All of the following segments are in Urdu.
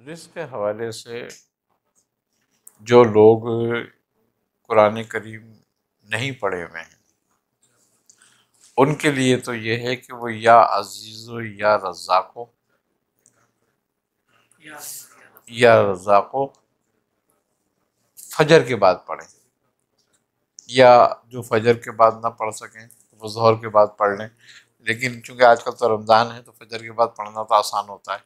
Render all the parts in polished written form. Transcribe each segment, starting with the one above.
رزق کے حوالے سے جو لوگ قرآن کریم نہیں پڑھے ہوئے ہیں ان کے لیے تو یہ ہے کہ وہ یا عزیز و یا رزاق ہو، یا رزاق ہو فجر کے بعد پڑھیں، یا جو فجر کے بعد نہ پڑھ سکیں وہ ظہر کے بعد پڑھ لیں۔ لیکن چونکہ آج کل تو رمضان ہے تو فجر کے بعد پڑھنا تو آسان ہوتا ہے،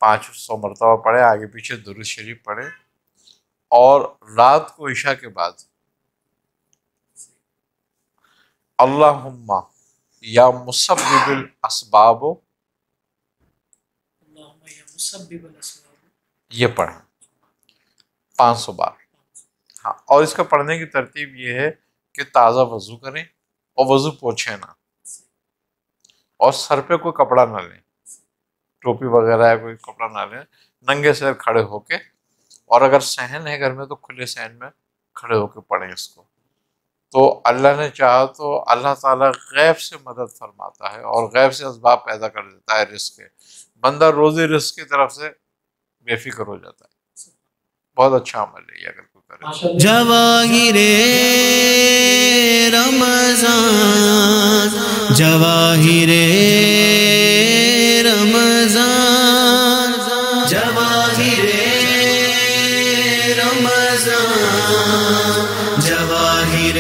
500 مرتبہ پڑھے، آگے پیچھے درود شریف پڑھے، اور رات کو عشاء کے بعد اللہم یا مسبب الاسباب یہ پڑھیں 500 بار۔ ہاں، اور اس کا پڑھنے کی ترتیب یہ ہے کہ تازہ وضو کریں اور وضو پوچھیں نہ، اور سر پہ کوئی کپڑا نہ لیں، ٹوپی وغیرہ ہے کوئی کپڑا نہ لیں، ننگے سر کھڑے ہو کے، اور اگر صحن ہے گھر میں تو کھلے صحن میں کھڑے ہو کے پڑھیں اس کو۔ تو اللہ نے چاہا تو اللہ تعالیٰ غیب سے مدد فرماتا ہے اور غیب سے اسباب پیدا کر دیتا ہے رزق کے، بندہ روزی رزق کی طرف سے بے فکر ہو جاتا ہے۔ بہت اچھا عمل ہے یہ اگر کوئی کرے۔ جواہر رمضان، جواہر رمضان، جواہر رمضان، جواہر